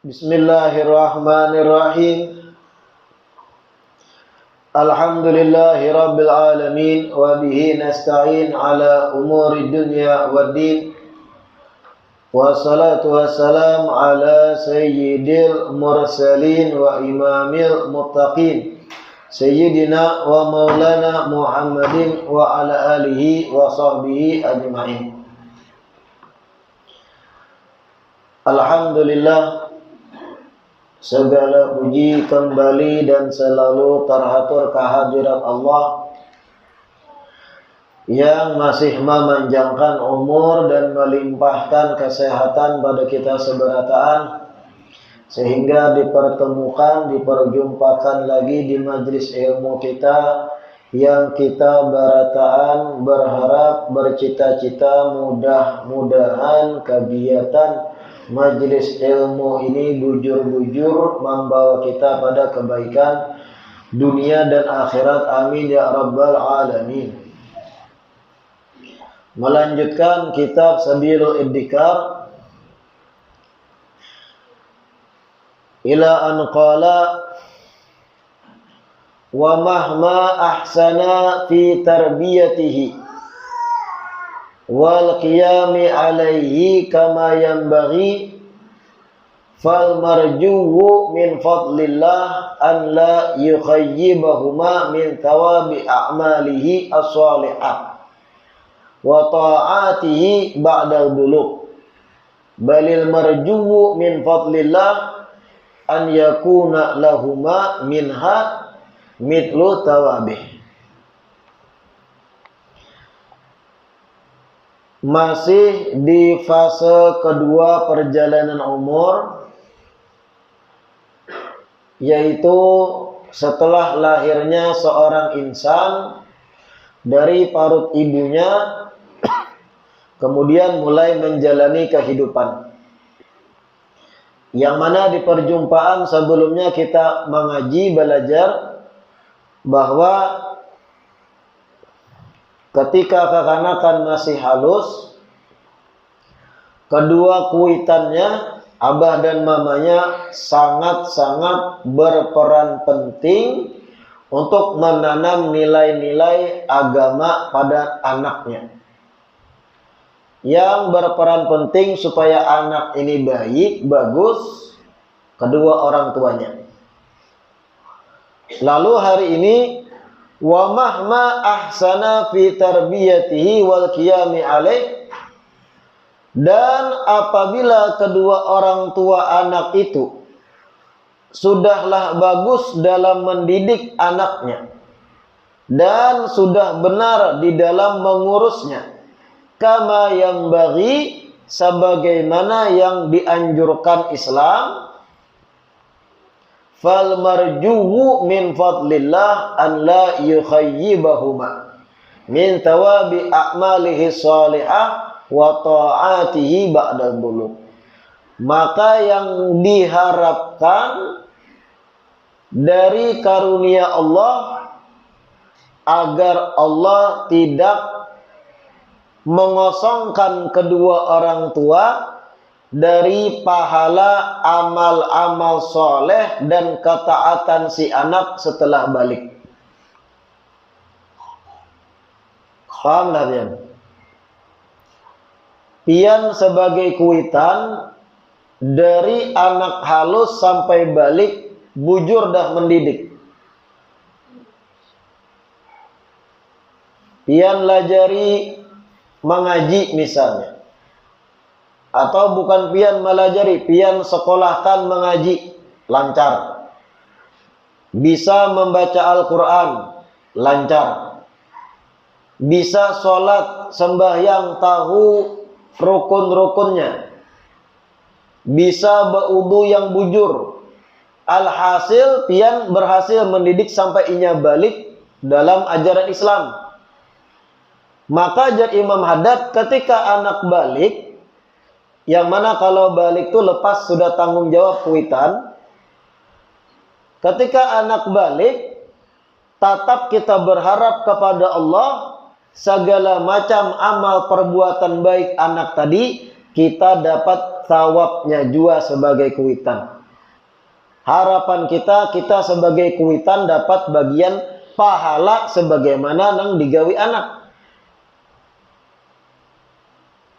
Bismillahirrahmanirrahim. Alhamdulillahi rabbil alamin wa bihi nasta'in ala umuri dunya waddin. Wassalatu wassalam ala sayyidil mursalin wa imamil muttaqin sayyidina wa maulana Muhammadin wa ala alihi wa sahbihi ajma'in. Alhamdulillah, segala puji kembali dan selalu terhatur kehadirat Allah yang masih memanjangkan umur dan melimpahkan kesehatan pada kita seberataan, sehingga diperjumpakan lagi di majlis ilmu kita yang kita berataan berharap bercita-cita mudah-mudahan kegiatan majlis ilmu ini bujur-bujur membawa kita pada kebaikan dunia dan akhirat. Amin ya rabbal alamin. Melanjutkan kitab Sabilul Iddikar ila an qala wa mahma ahsana fi tarbiyatihi wal qiyami alaihi kama yanbaghi fal marjuwu min fadlillah an la yukhayyibahuma min thawabi a'malihi as-salihah wa ta'atihi ba'dal bulugh, balil marjuwu min fadlillah an yakuna lahuma minha mithlu thawabih. Masih di fase kedua perjalanan umur, yaitu setelah lahirnya seorang insan dari parut ibunya, kemudian mulai menjalani kehidupan. Yang mana di perjumpaan sebelumnya kita mengaji belajar bahwa ketika kekanakan masih halus, kedua kuitannya, abah dan mamanya, sangat-sangat berperan penting untuk menanam nilai-nilai agama pada anaknya. Yang berperan penting supaya anak ini baik, bagus, kedua orang tuanya. Lalu hari ini, wa mahma ahsana fi tarbiyatihi wal qiyami alaih, dan apabila kedua orang tua anak itu sudahlah bagus dalam mendidik anaknya dan sudah benar di dalam mengurusnya, kama yang bagi, sebagaimana yang dianjurkan Islam, fal marjuwu min fadlillah an la yukhayyibahuma min thawabi a'malihi shalihah wa ta'atihi ba'dal bulugh. Maka yang diharapkan dari karunia Allah agar Allah tidak mengosongkan kedua orang tua dari pahala amal-amal soleh dan ketaatan si anak setelah balik. Paham lah pian? Pian sebagai kuitan dari anak halus sampai balik bujur dah mendidik. Pian lajari mengaji misalnya, atau bukan pian melajari, pian sekolahkan mengaji, lancar. Bisa membaca Al-Quran, lancar. Bisa sholat, sembahyang, tahu rukun-rukunnya. Bisa berwudu yang bujur. Alhasil, pian berhasil mendidik sampai inya balik dalam ajaran Islam. Maka ajar Imam Haddad ketika anak balik, yang mana kalau balik itu lepas sudah tanggung jawab kuitan. Ketika anak balik, tetap kita berharap kepada Allah segala macam amal perbuatan baik anak tadi kita dapat tawabnya jua sebagai kuitan. Harapan kita sebagai kuitan dapat bagian pahala sebagaimana nang digawi anak.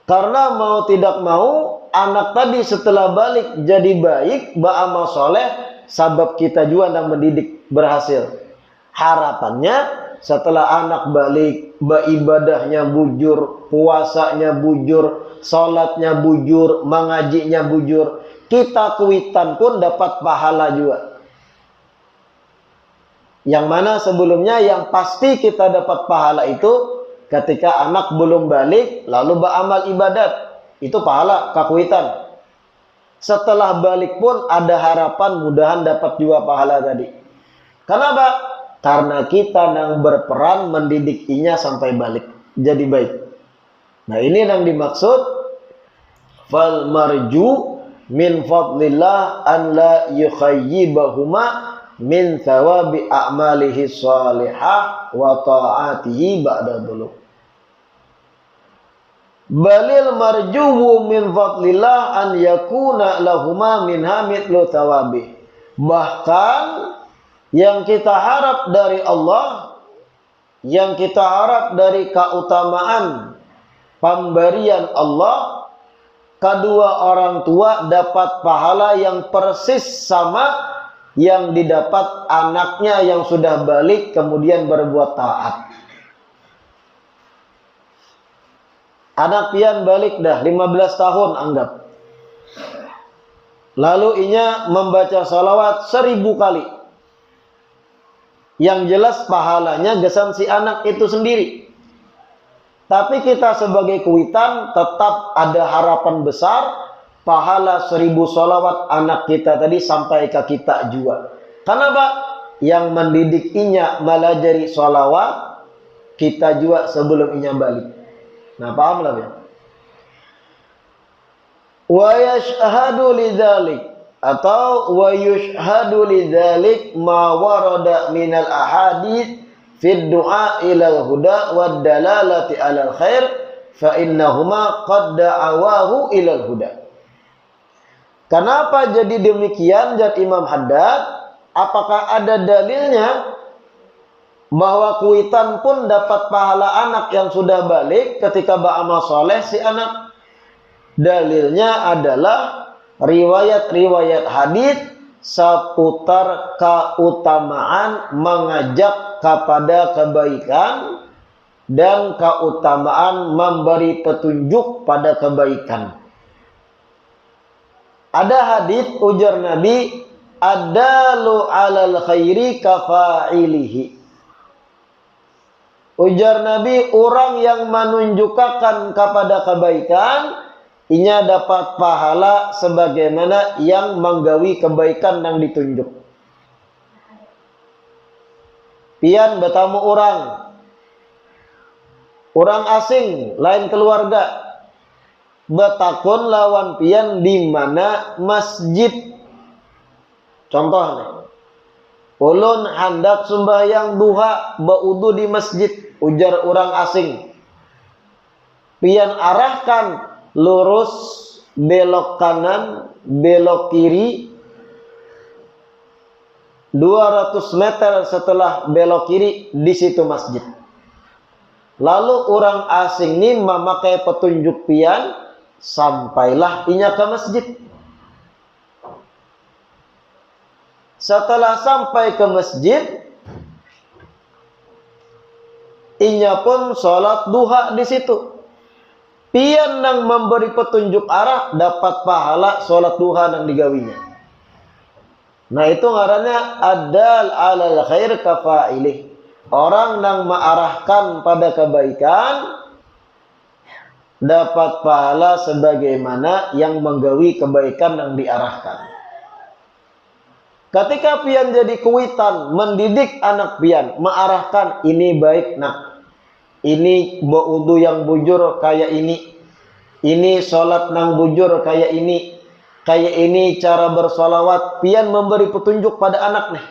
Karena mau tidak mau anak tadi setelah balik jadi baik, beramal soleh, sabab kita juga nang mendidik berhasil. Harapannya setelah anak balik, ibadahnya bujur, puasanya bujur, sholatnya bujur, mengajinya bujur, kita kuitan pun dapat pahala juga. Yang mana sebelumnya yang pasti kita dapat pahala itu ketika anak belum balik lalu beramal ibadat, itu pahala kakuitan. Setelah balik pun ada harapan mudahan dapat juga pahala tadi. Kenapa? Karena kita yang berperan mendidikinya sampai balik jadi baik. Nah ini yang dimaksud fal marju min fadlillah an la yukhayyibahuma min thawabi a'malihi shalihah wa ta'atihi ba'da dhuluk. Balil marjuwu min fadlillah an yakuna lahuma minha mithlu thawabi. Bahkan yang kita harap dari Allah, yang kita harap dari keutamaan pemberian Allah, kedua orang tua dapat pahala yang persis sama yang didapat anaknya yang sudah balik kemudian berbuat taat. Anak pian balik dah 15 tahun anggap. Lalu inya membaca salawat 1000 kali. Yang jelas pahalanya gesan si anak itu sendiri. Tapi kita sebagai kuitan tetap ada harapan besar pahala 1000 sholawat anak kita tadi sampai ke kita juga. Kenapa? Yang mendidik inya melajari sholawat kita juga sebelum inya balik. Nah paham lah ya? Wa yashhadu lidzalik atau wa yushhadu lidzalik ma warada minal ahadits fi du'a ilal huda wad dalalati alal khair fa innahuma qad da'awahu ilal huda. Kenapa jadi demikian jat Imam Haddad? Apakah ada dalilnya bahwa kuitan pun dapat pahala anak yang sudah balik ketika beramal soleh si anak? Dalilnya adalah riwayat-riwayat hadis seputar keutamaan mengajak kepada kebaikan dan keutamaan memberi petunjuk pada kebaikan. Ada hadis ujar Nabi, adalu alal khairi kafa'ilihi. Ujar Nabi, orang yang menunjukkan kepada kebaikan inya dapat pahala sebagaimana yang menggawi kebaikan yang ditunjuk. Pian bertamu orang asing lain keluarga, betakun lawan pian di mana masjid. Contoh nih, ulun hendak sembahyang duha baudu di masjid, ujar orang asing. Pian arahkan lurus, belok kanan, belok kiri, 200 meter setelah belok kiri di situ masjid. Lalu orang asing ini memakai petunjuk pian, sampailah inya ke masjid. Setelah sampai ke masjid, inya pun sholat duha di situ. Pian yang memberi petunjuk arah dapat pahala sholat duha yang digawinya. Nah itu ngarannya adal alal khair kafa'ilih. Orang yang mengarahkan pada kebaikan dapat pahala sebagaimana yang menggawi kebaikan yang diarahkan. Ketika pian jadi kuitan mendidik anak pian, mengarahkan ini baik nak. Ini berwudu yang bujur kayak ini sholat nang bujur kayak ini cara bersolawat. Pian memberi petunjuk pada anak nih.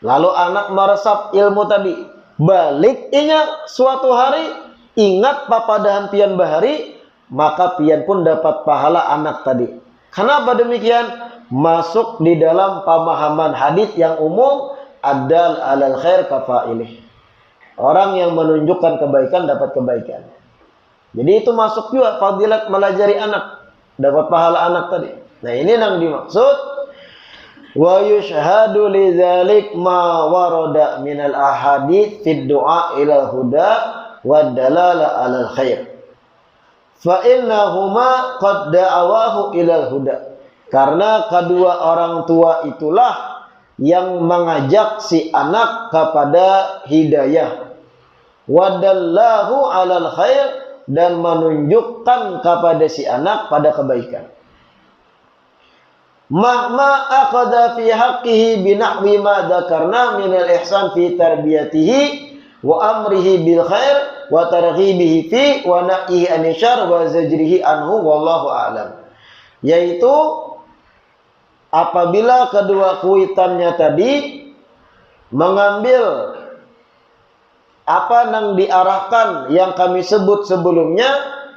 Lalu anak meresap ilmu tadi. Balik inya suatu hari ingat papadahan pian bahari, maka pian pun dapat pahala anak tadi. Kenapa demikian? Masuk di dalam pemahaman hadis yang umum, adal alal khair kafailih. Orang yang menunjukkan kebaikan dapat kebaikan. Jadi itu masuk juga fadilat melajari anak, dapat pahala anak tadi. Nah, ini yang dimaksud. Wa yushhadu lidzalik ma warada minal ahadits fid du'a ila huda wa dalala alal khair. Fa innahuma qad da'awahu ilal huda. Karena kedua orang tua itulah yang mengajak si anak kepada hidayah. Wa dallahu alal khair, dan menunjukkan kepada si anak pada kebaikan. Mahma aqada fi haqqihi binahwi ma dzakarna min al-ihsan fi tarbiyatihi wa amrihi bil khair wa targhibihi fi wa nahihi anil syarr wa zajrihi anhu wallahu a'lam. Yaitu apabila kedua kuitannya tadi mengambil apa yang diarahkan yang kami sebut sebelumnya,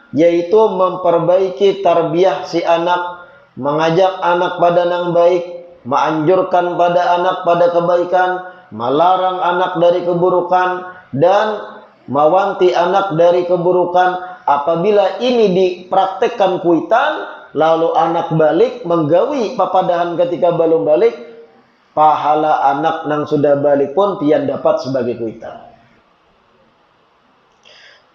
yaitu memperbaiki tarbiyah si anak, mengajak anak pada yang baik, menganjurkan pada anak pada kebaikan, melarang anak dari keburukan, dan mewanti anak dari keburukan. Apabila ini dipraktekkan kuitan, lalu anak balik menggawi papadahan ketika belum balik, pahala anak yang sudah balik pun pian dapat sebagai kuitan.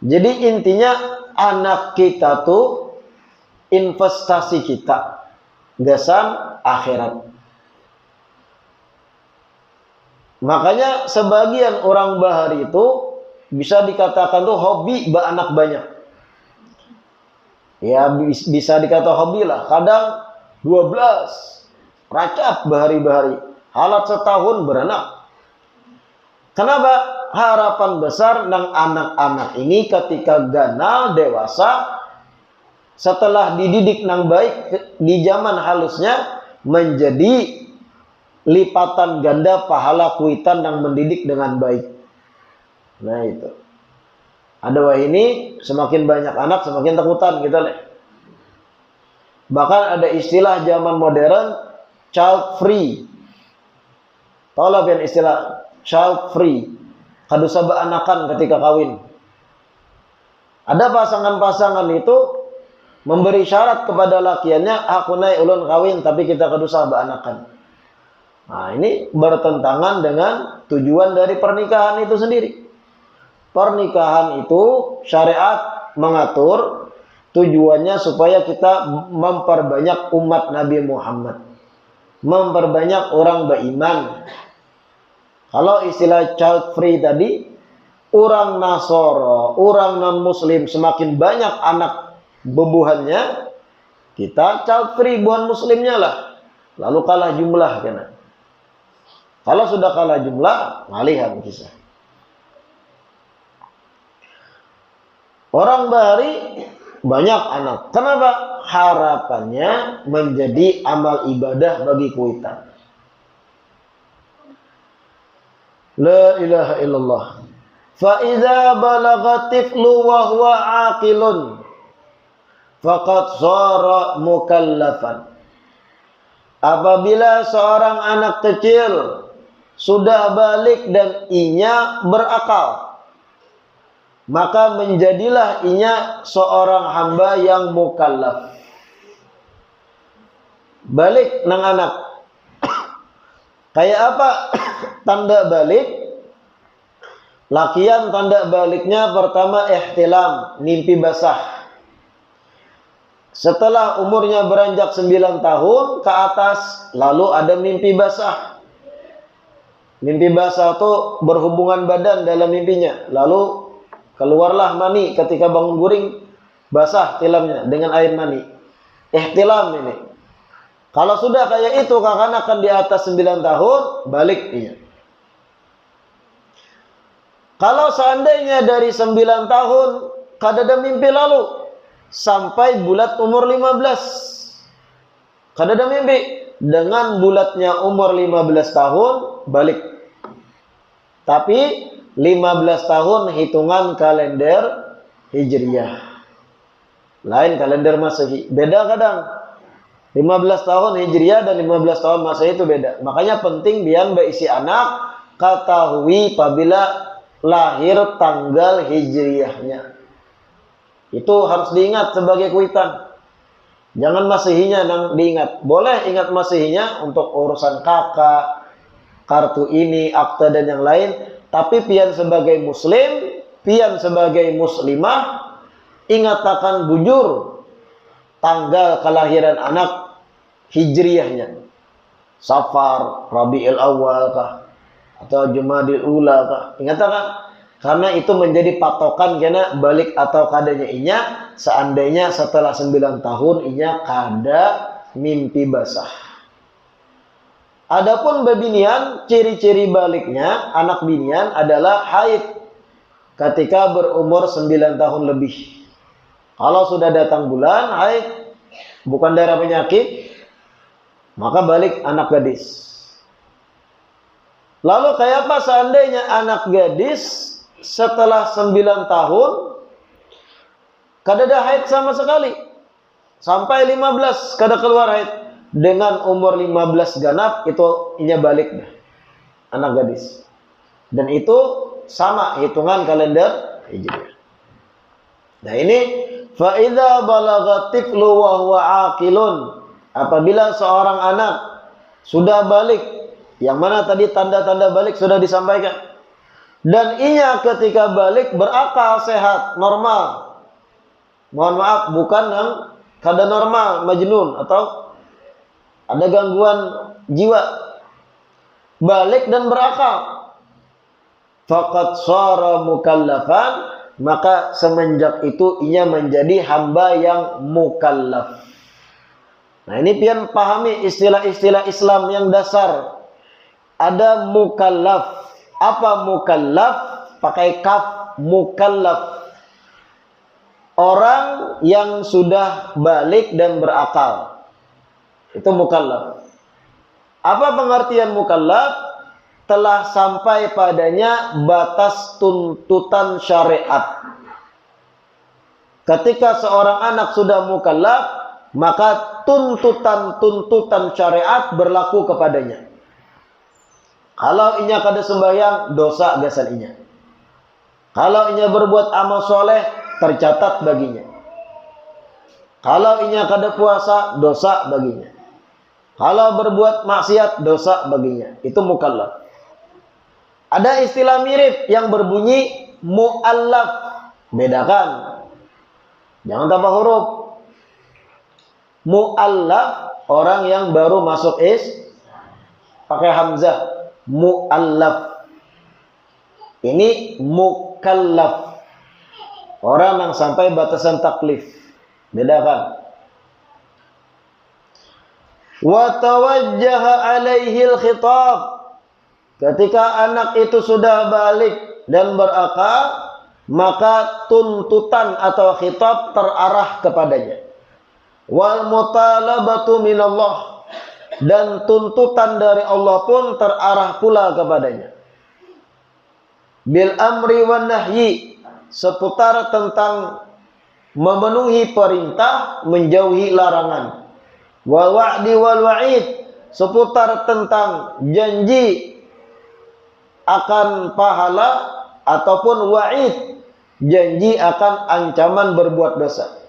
Jadi intinya anak kita tuh investasi kita, gasan akhirat. Makanya sebagian orang bahari itu bisa dikatakan tuh hobi beranak banyak. Ya bisa dikata hobi lah. Kadang 12 racap bahari-bahari, halat setahun beranak. Kenapa? Harapan besar nang anak-anak ini ketika ganal dewasa, setelah dididik nang baik di zaman halusnya, menjadi lipatan ganda pahala kuitan yang mendidik dengan baik. Nah itu. Ada wah ini semakin banyak anak semakin takutan kita lihat. Bahkan ada istilah zaman modern child free. Tahu lah yang istilah child free. Kadusa beanakan ketika kawin. Ada pasangan-pasangan itu memberi syarat kepada lakiannya, aku naik ulun kawin tapi kita kadusa beanakan. Nah ini bertentangan dengan tujuan dari pernikahan itu sendiri. Pernikahan itu syariat mengatur tujuannya supaya kita memperbanyak umat Nabi Muhammad, memperbanyak orang beriman. Kalau istilah child free tadi, orang Nasoro, orang non-muslim semakin banyak anak bebuhannya, kita child free buhan muslimnya lah. Lalu kalah jumlah kena. Kalau sudah kalah jumlah, ngalihan kisah. Orang bahari banyak anak. Kenapa? Harapannya menjadi amal ibadah bagi kuitan. La ilaha illallah. Fa idza balagha tiflu wa huwa aqilun faqad shara mukallafan. Apabila seorang anak kecil sudah balik dan inya berakal, maka menjadilah inya seorang hamba yang mukallaf. Balik nang anak. Kayak apa tanda balik? Lakian tanda baliknya pertama ihtilam, mimpi basah. Setelah umurnya beranjak 9 tahun ke atas, lalu ada mimpi basah. Mimpi basah itu berhubungan badan dalam mimpinya. Lalu keluarlah mani ketika bangun guring, basah tilamnya dengan air mani. Ihtilam ini. Kalau sudah kayak itu, akan di atas 9 tahun, balik iya. Kalau seandainya dari 9 tahun, kadada mimpi lalu, sampai bulat umur 15. Kadada mimpi. Dengan bulatnya umur 15 tahun, balik. Tapi 15 tahun hitungan kalender Hijriyah. Lain kalender Masehi. Beda kadang. 15 tahun Hijriah dan 15 tahun Masehi itu beda. Makanya penting biar berisi anak ketahui apabila lahir tanggal Hijriahnya. Itu harus diingat sebagai kuitan. Jangan Masehinya yang diingat. Boleh ingat Masehinya untuk urusan kakak, kartu ini, akta dan yang lain. Tapi pian sebagai muslim, pian sebagai muslimah, ingat akan bujur tanggal kelahiran anak Hijriahnya. Safar, Rabiul Awal kah? Atau Jumadil Ula kah? Ingat kan? Karena itu menjadi patokan kena balik atau kadanya inya. Seandainya setelah 9 tahun inya kada mimpi basah. Adapun bebinian, ciri-ciri baliknya anak binian adalah haid ketika berumur 9 tahun lebih. Kalau sudah datang bulan haid, bukan daerah penyakit, maka balik anak gadis. Lalu kayak apa seandainya anak gadis setelah 9 tahun kada ada haid sama sekali, sampai 15 kada keluar haid, dengan umur 15 ganap itu inya balik dah anak gadis, dan itu sama hitungan kalender Hijriah. Nah ini fa idza balagha tiflu wa huwa aqilun, apabila seorang anak sudah balik, yang mana tadi tanda-tanda balik sudah disampaikan, dan inya ketika balik berakal, sehat, normal. Mohon maaf, bukan yang kada normal, majnun atau ada gangguan jiwa. Balik dan berakal. Faqad shara mukallafan, maka semenjak itu ia menjadi hamba yang mukallaf. Nah ini pian pahami istilah-istilah Islam yang dasar. Ada mukallaf. Apa mukallaf? Pakai kaf, mukallaf. Orang yang sudah balik dan berakal. Itu mukallaf. Apa pengertian mukallaf? Telah sampai padanya batas tuntutan syariat. Ketika seorang anak sudah mukallaf, maka tuntutan-tuntutan syariat berlaku kepadanya. Kalau inya kada sembahyang, dosa gasan inya. Kalau inya berbuat amal soleh, tercatat baginya. Kalau inya kada puasa, dosa baginya. Kalau berbuat maksiat, dosa baginya. Itu mukallaf. Ada istilah mirip yang berbunyi mu'allaf. Bedakan. Jangan tambah huruf. Mu'allaf, orang yang baru masuk pakai hamzah. Mu'allaf. Ini mukallaf, orang yang sampai batasan taklif. Bedakan. Wa tawajjaha alaihi al-khitab, ketika anak itu sudah balik dan berakal, maka tuntutan atau khitab terarah kepadanya. Wal mutalabatu minallah, dan tuntutan dari Allah pun terarah pula kepadanya. Bil amri wan nahyi, seputar tentang memenuhi perintah, menjauhi larangan. Wal wa'di wal wa'id, seputar tentang janji akan pahala ataupun wa'id, janji akan ancaman berbuat dosa.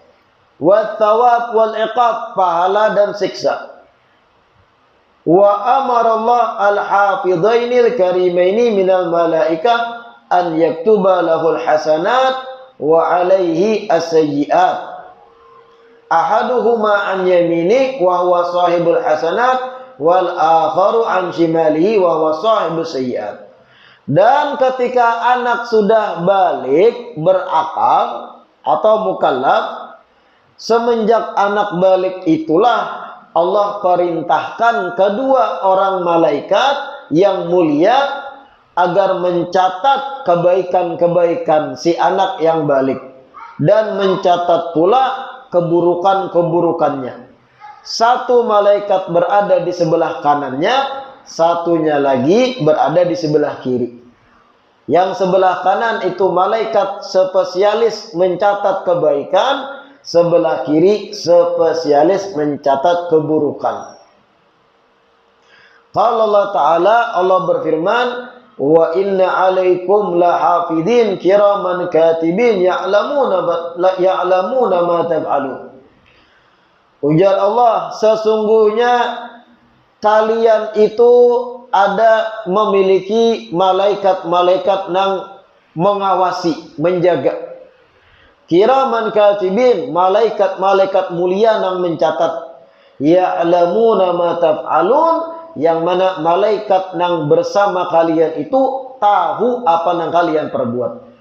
Wa thawab wal iqab, pahala dan siksa. Wa amarallah al-hafidhainil karimaini minal malaikah an yaktuba lahul hasanat wa alaihi as-sayyi'at. Ahaduhuma an yamini wa huwa sahibul hasanat wal akharu an shimalihi wa huwa sahibus sayyi'at. Dan ketika anak sudah balik, berakal atau mukallaf, semenjak anak balik itulah Allah perintahkan kedua orang malaikat yang mulia agar mencatat kebaikan-kebaikan si anak yang balik dan mencatat pula keburukan-keburukannya. Satu malaikat berada di sebelah kanannya, satunya lagi berada di sebelah kiri. Yang sebelah kanan itu malaikat spesialis mencatat kebaikan, sebelah kiri spesialis mencatat keburukan. Qala Allah Ta'ala, Allah berfirman, wa inna alaikum lahafidin kiraman katibin ya'lamuna ma taf'alun. Ujar Allah, sesungguhnya kalian itu ada memiliki malaikat-malaikat yang mengawasi, menjaga. Kiraman katibin, malaikat-malaikat mulia yang mencatat. Ya'lamuna ma taf'alun, yang mana malaikat yang bersama kalian itu tahu apa yang kalian perbuat.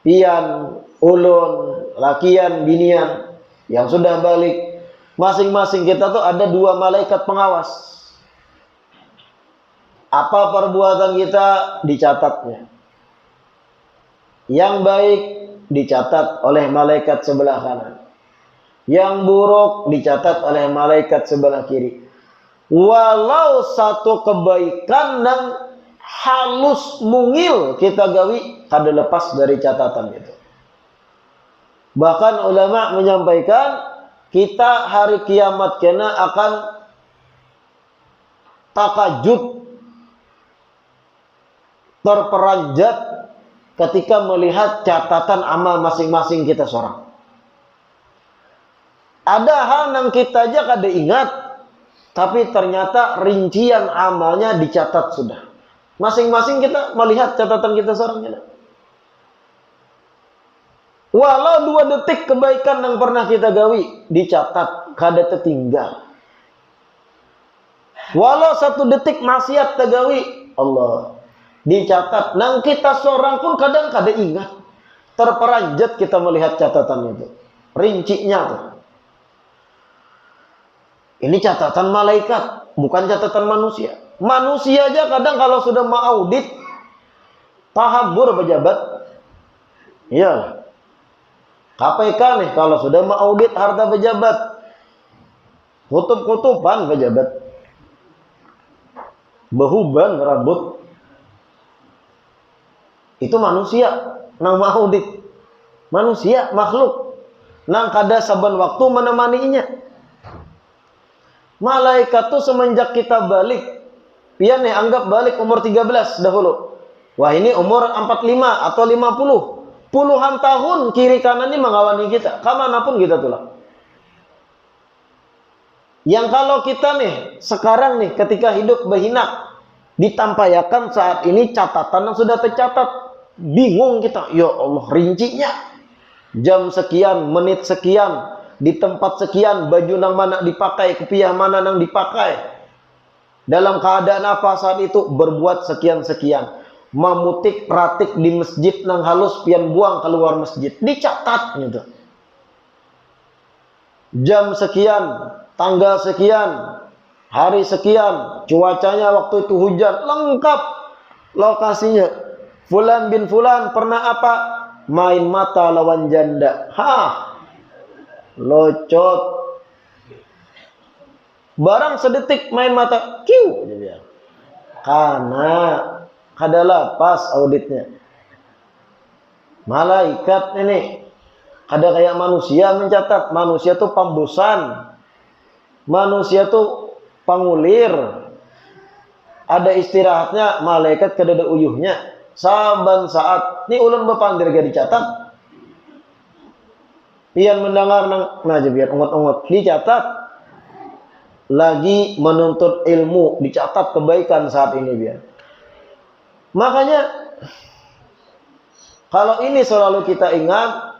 Pian, ulun, lakian, binian yang sudah balik, masing-masing kita tuh ada 2 malaikat pengawas. Apa perbuatan kita dicatatnya. Yang baik dicatat oleh malaikat sebelah kanan. Yang buruk dicatat oleh malaikat sebelah kiri. Walau satu kebaikan yang halus mungil kita gawi, kada lepas dari catatan itu. Bahkan ulama menyampaikan, kita hari kiamat kena akan takajud, terperanjat ketika melihat catatan amal masing-masing kita seorang. Ada hal yang kita aja kada ingat, tapi ternyata rincian amalnya dicatat sudah. Masing-masing kita melihat catatan kita seorang. Walau 2 detik kebaikan yang pernah kita gawi, dicatat, kada tertinggal. Walau 1 detik maksiat tergawi, Allah, dicatat. Nang kita seorang pun kadang kada ingat. Terperanjat kita melihat catatan itu. Rincinya tuh. Ini catatan malaikat, bukan catatan manusia. Manusia aja kadang kalau sudah mau audit, tahabur pejabat. Iya. KPK nih kalau sudah mau audit harta pejabat, kutub-kutuban pejabat, behuban rambut. Itu manusia nang mau audit. Manusia, makhluk nang kada saban waktu menemaninya. Malaikat tuh semenjak kita balik, pian nih anggap balik umur 13 dahulu. Wah, ini umur 45 atau 50. Puluhan tahun kiri kanan ini mengawani kita. Kemanapun kita tulang. Yang kalau kita nih, sekarang nih ketika hidup berhinak, ditampayakan saat ini catatan yang sudah tercatat. Bingung kita, ya Allah rincinya. Jam sekian, menit sekian, di tempat sekian, baju nang mana dipakai, kepiah mana nang dipakai, dalam keadaan apa saat itu, berbuat sekian-sekian, mamutik ratik di masjid nang halus pian buang keluar masjid, dicatat gitu. Jam sekian, tanggal sekian, hari sekian, cuacanya waktu itu hujan, lengkap lokasinya. Fulan bin Fulan pernah apa? Main mata lawan janda. Locot. Barang sedetik main mata, kiu. Karena kada lapas auditnya. Malaikat ini kada kayak manusia mencatat. Manusia tuh pembosan. Manusia tuh pangulir. Ada istirahatnya, malaikat kada ada uyuhnya. Saban saat ni ulun bepandir gak dicatat. Pian mendengar nah biar ungut-ungut dicatat. Lagi menuntut ilmu dicatat kebaikan saat ini biar. Makanya kalau ini selalu kita ingat,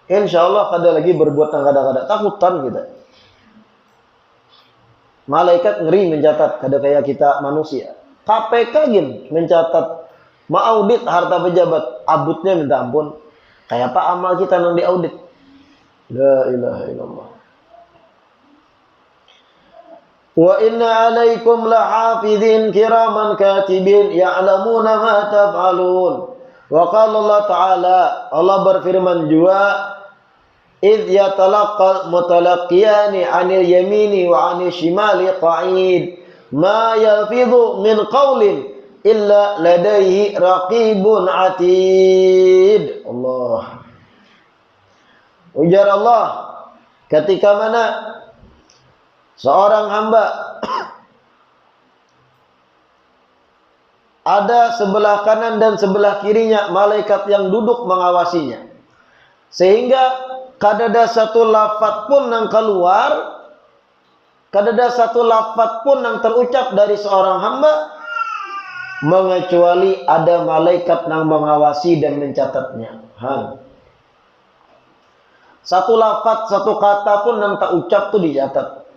insya Allah kada lagi berbuat yang kada-kada takutan kita. Malaikat ngeri mencatat, kada kayak kita manusia. KPK gin mencatat, mengaudit harta pejabat, abutnya minta ampun. Kayak apa amal kita nang diaudit? La ilaha illallah. Wa inna alaikum lahafidhin kiraman katibin ya'lamuna ma taf'alun. Wa qala Allah Ta'ala, Allah berfirman juga, idh yatalaqqa mutalaqiyani 'anil yamini wa 'anil shimali qa'id ma yalfidhu min qawlin illa ladaihi raqibun atid. Allah. Ujar Allah, ketika mana seorang hamba ada sebelah kanan dan sebelah kirinya malaikat yang duduk mengawasinya, sehingga kadada satu lafaz pun yang keluar, kadada satu lafaz pun yang terucap dari seorang hamba mengecuali ada malaikat yang mengawasi dan mencatatnya. Satu lafaz, satu kata pun yang tak ucap tuh dicatat.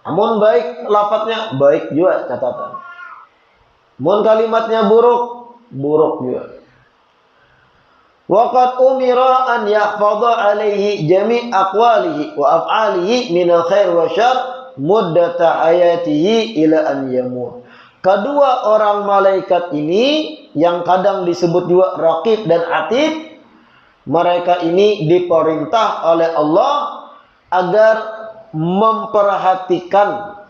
Namun baik lafaznya, baik juga catatan. Mun kalimatnya buruk, buruk juga. Waqad umira an yahfadha alaihi jami' aqwalihi wa af'alihi minal khair wa syarr muddata hayatihi ila an yamut. Kedua orang malaikat ini yang kadang disebut juga raqib dan atid, mereka ini diperintah oleh Allah agar memperhatikan,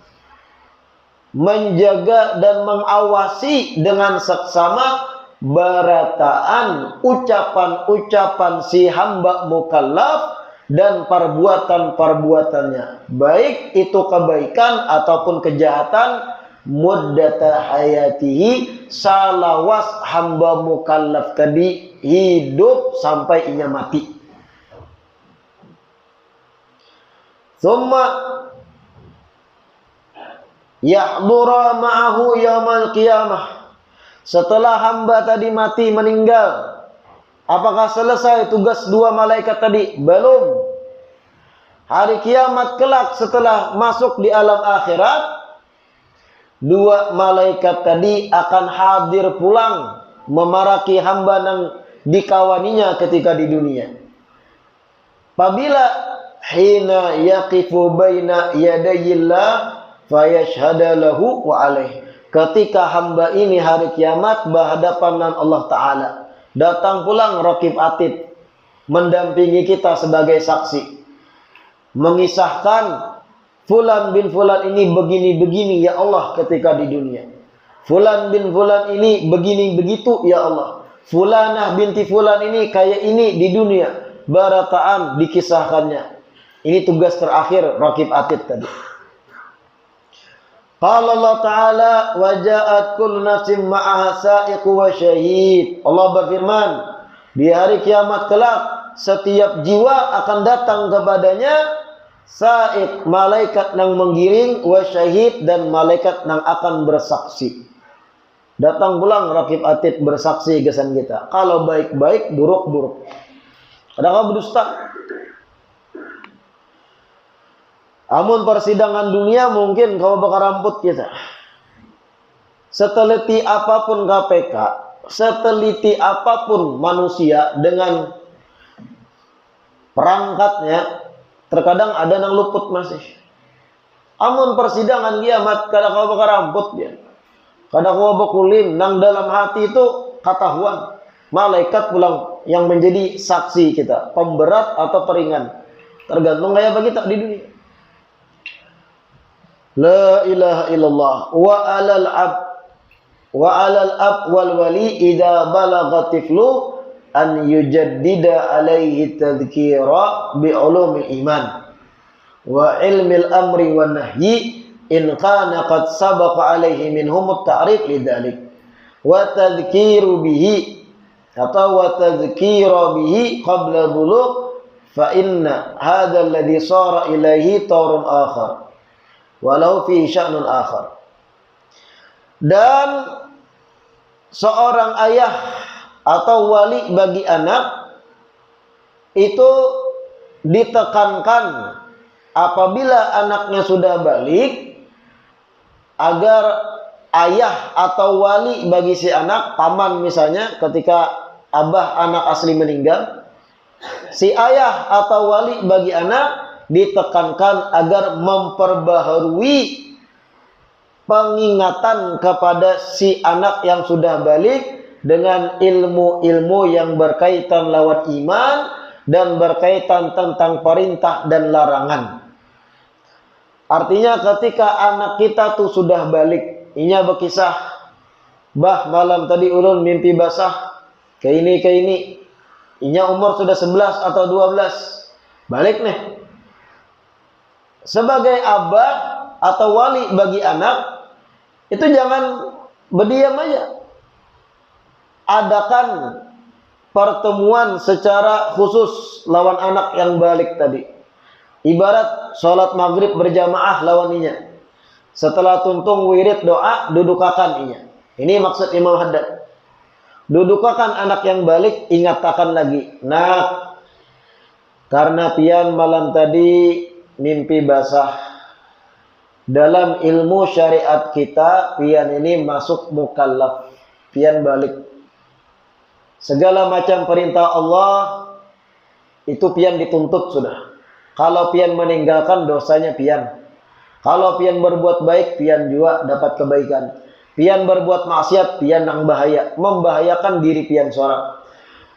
menjaga dan mengawasi dengan seksama berataan ucapan-ucapan si hamba mukallaf dan perbuatan-perbuatannya, baik itu kebaikan ataupun kejahatan, muddata hayatihi, salawas hamba mukallaf tadi hidup sampai ia mati. Summa yahdura ma'ahu yaumal qiyamah. Setelah hamba tadi mati meninggal, apakah selesai tugas dua malaikat tadi? Belum. Hari kiamat kelak setelah masuk di alam akhirat, dua malaikat tadi akan hadir pulang memaraki hamba yang dikawaninya ketika di dunia. Apabila hina yaqifu baina yadayillah fayashhada lahu wa alaih. Ketika hamba ini hari kiamat berhadapan dengan Allah Ta'ala, datang pulang raqib atid mendampingi kita sebagai saksi, mengisahkan fulan bin fulan ini begini-begini ya Allah ketika di dunia, fulan bin fulan ini begini begitu ya Allah, fulanah binti fulan ini kayak ini di dunia, barataan dikisahkannya. Ini tugas terakhir raqib atid tadi. Qala Allah Ta'ala wa ja'at kullu nafsin ma'aha sa'iqu wa syahid. Allah berfirman, di hari kiamat kelak setiap jiwa akan datang kepadanya sa'iq, malaikat yang menggiring, wa syahid, dan malaikat yang akan bersaksi. Datang pulang raqib atid bersaksi kesan kita. Kalau baik-baik, buruk-buruk. Kadang berdusta. Amun persidangan dunia mungkin kau bakar rambut kita. Seteliti apapun KPK, seteliti apapun manusia dengan perangkatnya, terkadang ada yang luput masih. Amun persidangan kiamat kadang kau bakar rambut dia. Kadang kau bakulin, nang dalam hati itu ketahuan. Malaikat pulang yang menjadi saksi kita, pemberat atau peringan. Tergantung kayak kita di dunia. La ilaha illallah wa alal ab wal wali idza balagha tiflu an yujaddida alaihi tadhkira bi ulumil iman wa ilmil amri wan nahyi in kana qad sabaqa alaihi minhum at-ta'rif lidzalik wa tadhkiru bihi atau wa tadhkira bihi qabla bulugh fa inna hadha alladhi sara ilaihi tawrun akhar walau fi sya'nun akhar. Dan seorang ayah atau wali bagi anak itu ditekankan apabila anaknya sudah balik, agar ayah atau wali bagi si anak, paman misalnya, ketika abah anak asli meninggal, si ayah atau wali bagi anak ditekankan agar memperbaharui pengingatan kepada si anak yang sudah balik dengan ilmu-ilmu yang berkaitan lawan iman dan berkaitan tentang perintah dan larangan. Artinya ketika anak kita tuh sudah balik, inya berkisah, bah malam tadi ulun mimpi basah, ke ini, Inya umur sudah 11 atau 12. Balik nih. Sebagai abah atau wali bagi anak, itu jangan berdiam aja. Adakan pertemuan secara khusus lawan anak yang balik tadi. Ibarat sholat maghrib berjamaah lawan inya. Setelah tuntung wirid doa, dudukakan inya. Ini maksud Imam Haddad. Dudukakan anak yang balik, ingatakan lagi. Nak, karena pian malam tadi mimpi basah. Dalam ilmu syariat kita, pian ini masuk mukallaf. Pian balik. Segala macam perintah Allah, itu pian dituntut sudah. Kalau pian meninggalkan, dosanya pian. Kalau pian berbuat baik, pian juga dapat kebaikan. Pian berbuat maksiat, pian yang bahaya, membahayakan diri pian seorang.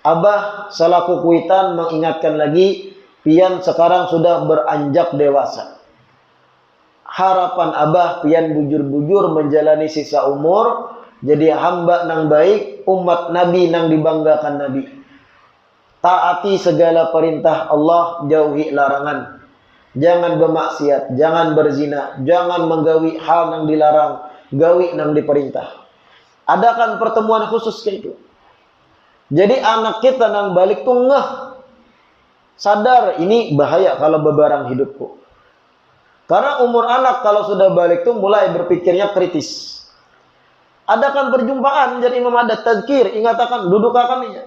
Abah selaku kuitan mengingatkan lagi, pian sekarang sudah beranjak dewasa. Harapan abah pian bujur-bujur menjalani sisa umur, jadi hamba nang baik, umat Nabi nang dibanggakan Nabi. Taati segala perintah Allah, jauhi larangan. Jangan bermaksiat, jangan berzina, jangan menggawi hal yang dilarang, gawi yang diperintah. Adakan pertemuan khusus kayak itu. Jadi anak kita yang balik tuh ngeh, sadar ini bahaya kalau bebarang hidupku. Karena umur anak kalau sudah balik tuh mulai berpikirnya kritis. Adakan perjumpaan, jadi Imam Haddad tadzkir, ingatakan, dudukakan inya.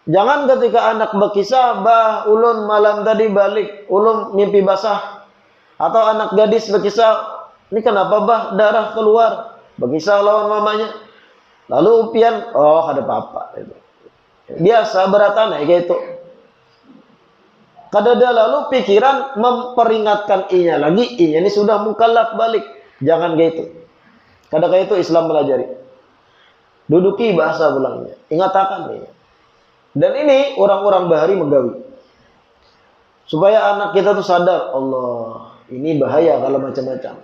Jangan ketika anak berkisah, bah ulun malam tadi balik, ulun mimpi basah. Atau anak gadis berkisah, ini kenapa bah darah keluar, berkisah lawan mamanya. Lalu pian, oh ada apa-apa. Biasa beratan kayak itu. Kadada lalu pikiran memperingatkan inya lagi, inya ini sudah mukallaf balik. Jangan kayak itu. Kadang itu Islam pelajari. Duduki bahasa bulangnya, ingatakan inya. Dan ini orang-orang bahari menggawi. Supaya anak kita tuh sadar, Allah, ini bahaya kalau macam-macam.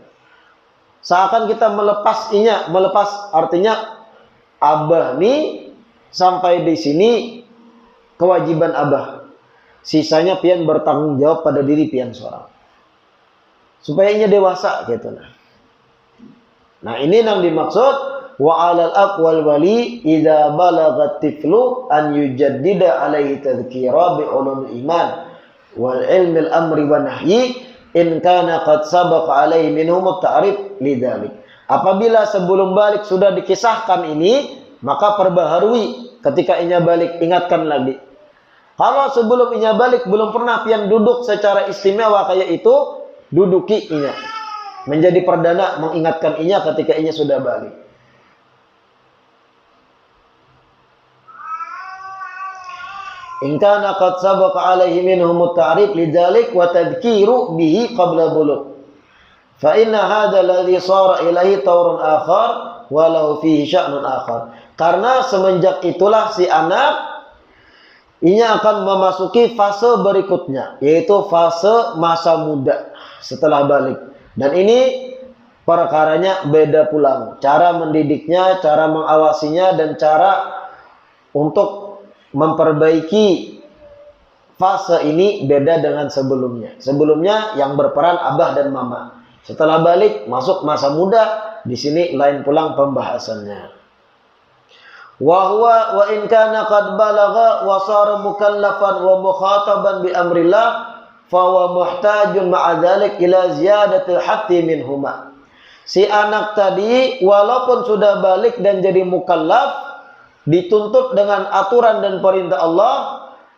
Seakan kita melepas inya, melepas artinya abah nih sampai di sini kewajiban abah. Sisanya pian bertanggung jawab pada diri pian seorang. Supaya inya dewasa gitu nah. Nah, ini yang dimaksud wa 'alal aqwal wali idza balaghat tiflu an yujaddida alaihi tadhkira bi ulumil iman wal ilmil amri wa nahyi in kana qad sabaqa alaihi minhum at-ta'rif lidzalik. Apabila sebelum balik sudah dikisahkan ini, maka perbaharui ketika inya balik, ingatkan lagi. Kalau sebelum inya balik belum pernah pian duduk secara istimewa kayak itu, duduki inya. Menjadi perdana mengingatkan inya ketika inya sudah balik. In kana qad sabaqa alaihi minhum at-ta'rif lidzalik wa tadhkiru bihi qabla bulugh. Fa inna hadha alladhi sara ilaihi tawrun akhar wa lahu fihi sya'nun akhar. Karena semenjak itulah si anak inya akan memasuki fase berikutnya, yaitu fase masa muda setelah balik. Dan ini perkaranya beda pulang. Cara mendidiknya, cara mengawasinya, dan cara untuk memperbaiki fase ini beda dengan sebelumnya. Sebelumnya yang berperan abah dan mama. Setelah balik masuk masa muda, di sini lain pulang pembahasannya. Wa huwa wa in kana qad balagha wa sara mukallafan wa mukhataban bi amrillah fa huwa muhtajun ma'a dzalik ila ziyadatil haqqi minhuma. Si anak tadi walaupun sudah balik dan jadi mukallaf, dituntut dengan aturan dan perintah Allah,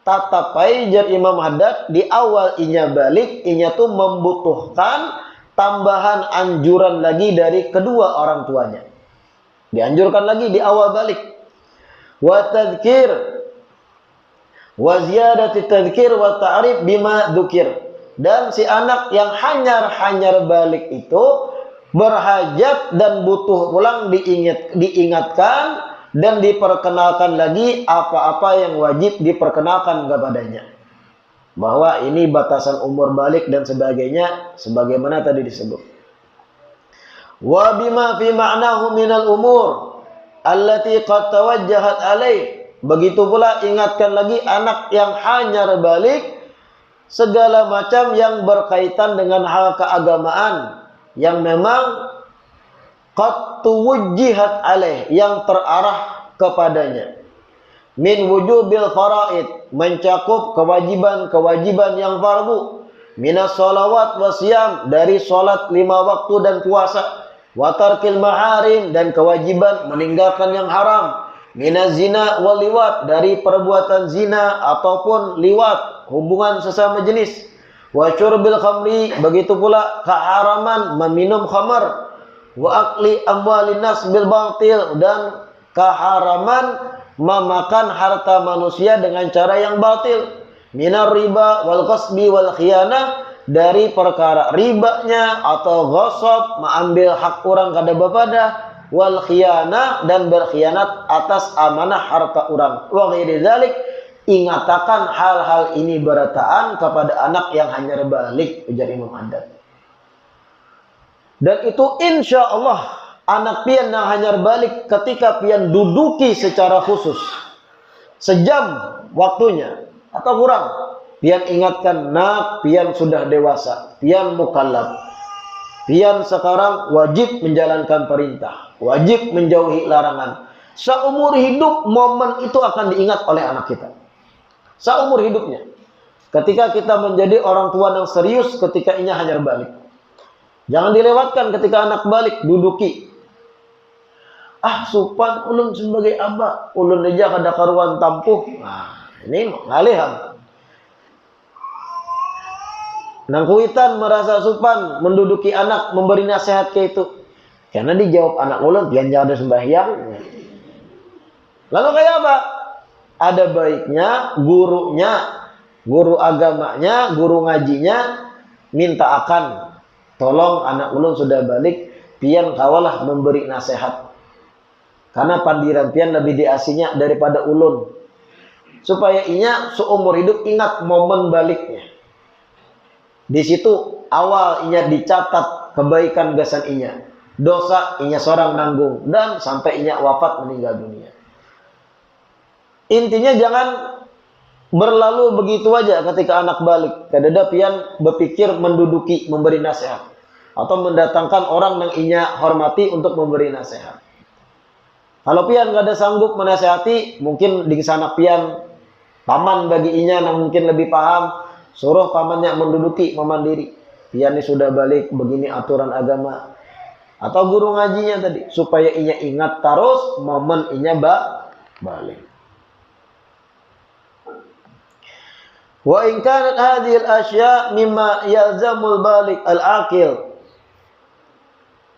tetapi jar Imam Haddad di awal inya balik, inya tuh membutuhkan tambahan anjuran lagi dari kedua orang tuanya. Dianjurkan lagi di awal balik. Wa tadhkir wa ziyadati tadhkir wa ta'rif bima dzukir. Dan si anak yang hanyar-hanyar balik itu berhajat dan butuh ulang diingatkan dan diperkenalkan lagi apa-apa yang wajib diperkenalkan kepadanya. Bahwa ini batasan umur balik dan sebagainya, sebagaimana tadi disebut. Wa bima fi ma'nahu minal umur allati qad tawajjahat alaih Begitu pula ingatkan lagi anak yang hanyar balik, segala macam yang berkaitan dengan hal keagamaan yang memang qad tuwujjihat alaih, yang terarah kepadanya. Min wujubil faraid, mencakup kewajiban-kewajiban yang fardu. Minas sholawat wasyam, dari sholat 5 waktu dan puasa. Wa tarkil maharim, dan kewajiban meninggalkan yang haram. Minaz zina wal liwat, dari perbuatan zina ataupun liwat, hubungan sesama jenis. Wa syurbil khamri, begitu pula keharaman meminum khamar. Wa akli amwalin nas bil batil, dan keharaman memakan harta manusia dengan cara yang batil. Minar riba wal qasbi wal khiyanah, dari perkara ribanya atau ghasab, mengambil hak orang kada bapada, wal khiyanah, dan berkhianat atas amanah harta orang. Wa ghairi dzalik, ingatakan hal-hal ini berataan kepada anak yang hanya balik, ujar Imam Haddad. Dan itu insya Allah anak pian yang hanya balik ketika pian duduki secara khusus sejam waktunya atau kurang, pian ingatkan, nak, pian sudah dewasa, pian mukallaf, pian sekarang wajib menjalankan perintah, wajib menjauhi larangan. Seumur hidup momen itu akan diingat oleh anak kita, seumur hidupnya. Ketika kita menjadi orang tua yang serius ketika inya hanyar balik, jangan dilewatkan ketika anak balik duduki. Supan ulun sebagai abah, ulun aja kada karuan tampuh. Nah, ini ngalihan. Nang kuitan merasa supan menduduki anak, memberi nasihat ke itu. Karena dijawab anak ulun, pian ada sembahyang. Lalu kayak apa? Ada baiknya gurunya, guru agamanya, guru ngajinya minta akan, tolong anak ulun sudah balik, pian kawalah memberi nasihat. Karena pandiran pian lebih diasinya daripada ulun. Supaya inya seumur hidup ingat momen baliknya. Di situ awal inya dicatat kebaikan gasan inya, dosa inya seorang nanggung, dan sampai inya wafat meninggal dunia. Intinya jangan berlalu begitu aja ketika anak balik. Kadada pian berpikir menduduki, memberi nasihat, atau mendatangkan orang yang inya hormati untuk memberi nasihat. Kalau pian gak ada sanggup menasihati, mungkin di sana pian paman bagi inya yang mungkin lebih paham, suruh pamannya menduduki, memandiri. Pian ini sudah balik, begini aturan agama. Atau guru ngajinya tadi, supaya inya ingat terus momen inya balik. Wa in kanat hadhihi al-asya' mimma yalzamul balik al-aqil,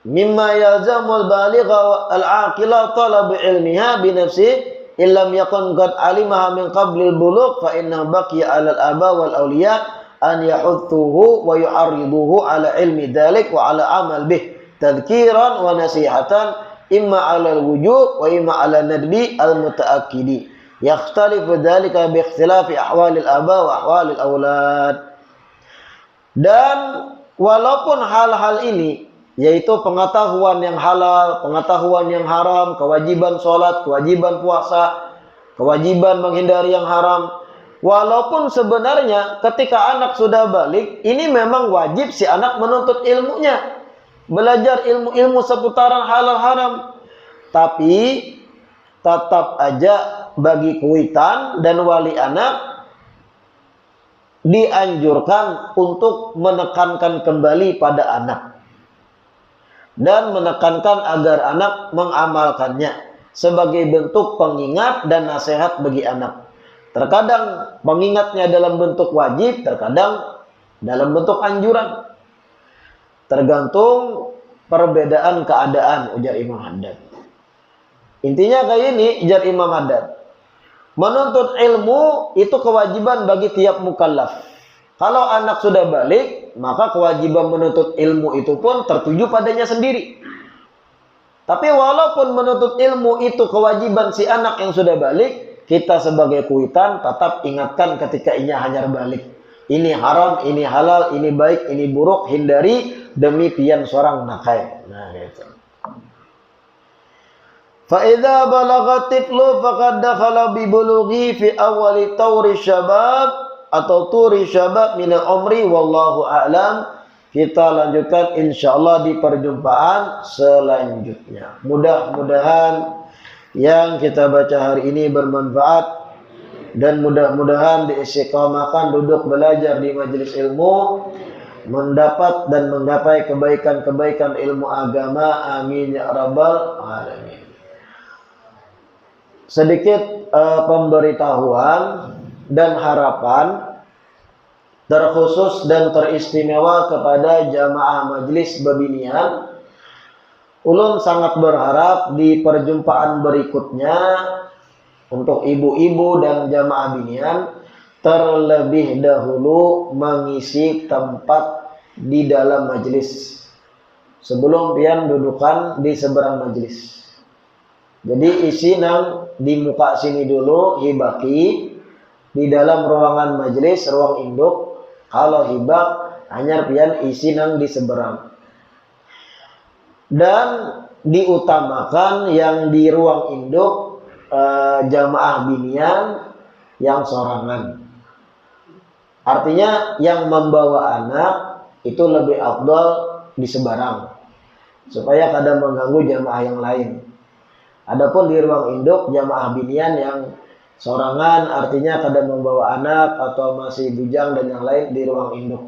mimma yalzamul baligha al-aqila talab ilmiha bi nafsihi illam yakun qad alimaha min qablil bulugh fa inna baqiya 'ala al-aba wal awliya an yahuthuhu wa yu'arriduhu 'ala ilmi dhalik wa 'ala amal bih tadhkiran wa nasihatan imma 'ala al-wujub wa imma 'ala nadbi al-mutaakkidi yakhtalifu dhalika bi ikhtilafi ahwalil aba wa ahwalil awlad. Dan walaupun hal-hal ini, yaitu pengetahuan yang halal, pengetahuan yang haram, kewajiban sholat, kewajiban puasa, kewajiban menghindari yang haram. Walaupun sebenarnya ketika anak sudah balik, ini memang wajib si anak menuntut ilmunya, belajar ilmu-ilmu seputaran halal haram. Tapi tetap aja bagi kuitan dan wali anak dianjurkan untuk menekankan kembali pada anak dan menekankan agar anak mengamalkannya sebagai bentuk pengingat dan nasihat bagi anak. Terkadang pengingatnya dalam bentuk wajib, terkadang dalam bentuk anjuran. Tergantung perbedaan keadaan, ujar Imam Haddad. Intinya kayak ini, ujar Imam Haddad. Menuntut ilmu itu kewajiban bagi tiap mukallaf. Kalau anak sudah balik, maka kewajiban menuntut ilmu itu pun tertuju padanya sendiri. Tapi walaupun menuntut ilmu itu kewajiban si anak yang sudah balik, kita sebagai kuitan tetap ingatkan ketika inya hanyar balik. Ini haram, ini halal, ini baik, ini buruk, hindari demi pian seorang nakai. Nah, gitu. Fa idza balagha tiflu faqad dakhala bi bulughi fi awwali tawri syabab atau turi syabab min umri wallahu a'lam. Kita lanjutkan insyaallah di perjumpaan selanjutnya. Mudah-mudahan yang kita baca hari ini bermanfaat dan mudah-mudahan diistiqamahkan duduk belajar di majelis ilmu, mendapat dan menggapai kebaikan-kebaikan ilmu agama. Amin ya rabbal alamin. Sedikit pemberitahuan dan harapan terkhusus dan teristimewa kepada jamaah majelis Babinian. Ulun sangat berharap di perjumpaan berikutnya untuk ibu-ibu dan jamaah binian terlebih dahulu mengisi tempat di dalam majelis sebelum pian dudukan di seberang majelis. Jadi isi nang di muka sini dulu hibaki di dalam ruangan majelis, ruang induk. Kalau hibak hanya pian isi nang di seberang. Dan diutamakan yang di ruang induk jamaah binian yang sorangan. Artinya yang membawa anak itu lebih afdal di seberang supaya kada mengganggu jamaah yang lain. Adapun di ruang induk jamaah binian yang sorangan artinya kada membawa anak atau masih bujang dan yang lain di ruang induk.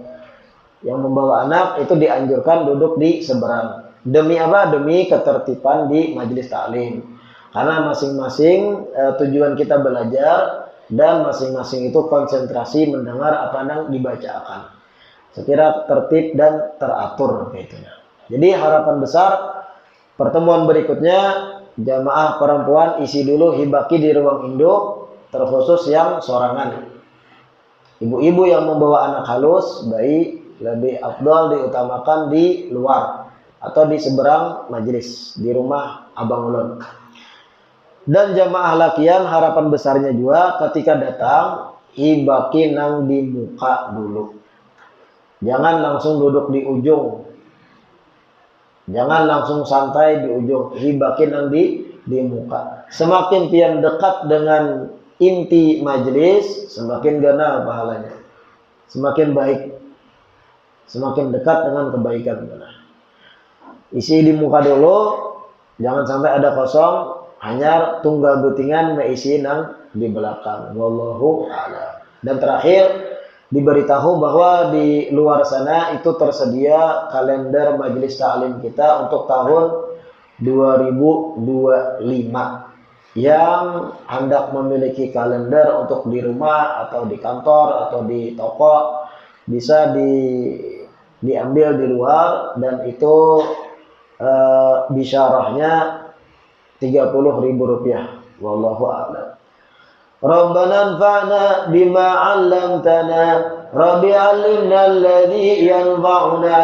Yang membawa anak itu dianjurkan duduk di seberang. Demi apa? Demi ketertiban di majelis taklim. Karena masing-masing tujuan kita belajar dan masing-masing itu konsentrasi mendengar apa yang dibacakan. Sekira tertib dan teratur gitu. Jadi harapan besar pertemuan berikutnya jamaah perempuan isi dulu hibaki di ruang induk, terkhusus yang sorangan. Ibu-ibu yang membawa anak halus, bayi lebih afdal diutamakan di luar atau di seberang majelis di rumah abang ulun. Dan jamaah lakian harapan besarnya juga ketika datang hibaki nang di muka dulu. Jangan langsung duduk di ujung. Jangan langsung santai di ujung, hibakin nang di muka. Semakin pian dekat dengan inti majelis, semakin gana pahalanya. Semakin baik. Semakin dekat dengan kebaikan. Isi di muka dulu, jangan sampai ada kosong, hanya tunggal butingan meisi nang di belakang. Wallahu a'lam. Dan terakhir diberitahu bahwa di luar sana itu tersedia kalender majelis taklim kita untuk tahun 2025. Yang hendak memiliki kalender untuk di rumah atau di kantor atau di toko bisa diambil di luar dan itu bisyarahnya Rp30.000. Wallahu a'lam. Rabbana anfa'na bima 'allamtana, Rabbi 'allimna alladhi yanfa'una,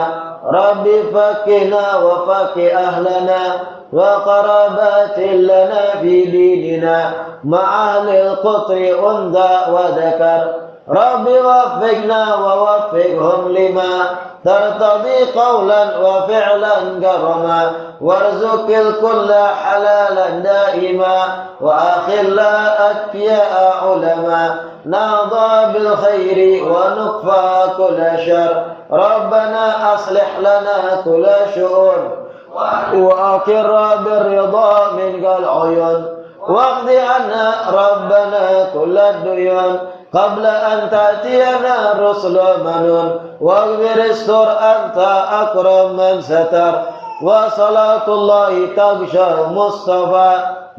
Rabbi faqihna wa faqih ahlana wa qarabatin lana fi dinina ma'ahlil qutri unda wa dhakar, Rabbi waffiqna wa waffiqhum lima tartadi qawlan wa fi'lan karama warzuqil kulla halalan daima wa akhilla atqiya ulama nada bil khairi wa nukfa kulla syar Rabbana aslih lana kulla syu'un wa akirra bir ridha min gal uyun waqdi anna Rabbana kulla duyun qabla an ta'tiyana rusula manun waghfir istur anta akram man satar wa salatullahi taghsha mustafa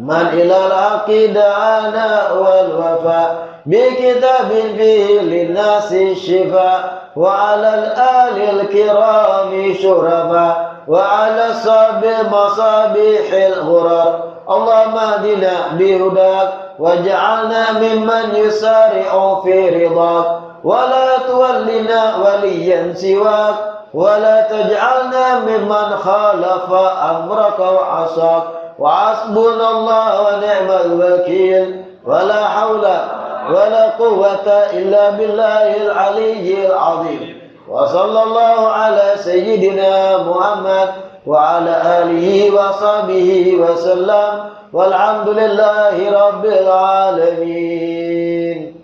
man ilal aqidana wal wafa bi kitabin fihi linnasi shifa wa alal alil kirami syurafa wa ala sabi masabihil ghurar Allahumma adina bihudak waj'alna mimman yusari'u fi ridak wa la tuwallina waliyan siwak wa la taj'alna mimman khalafa amraka wa asak wa hasbunallahu wa ni'mal wakil wa la hawla wa la quwwata illa billahil aliyyil azim wa sallallahu ala sayyidina Muhammad wa ala alihi wa sahbihi wa sallam walhamdulillahi rabbil alamin.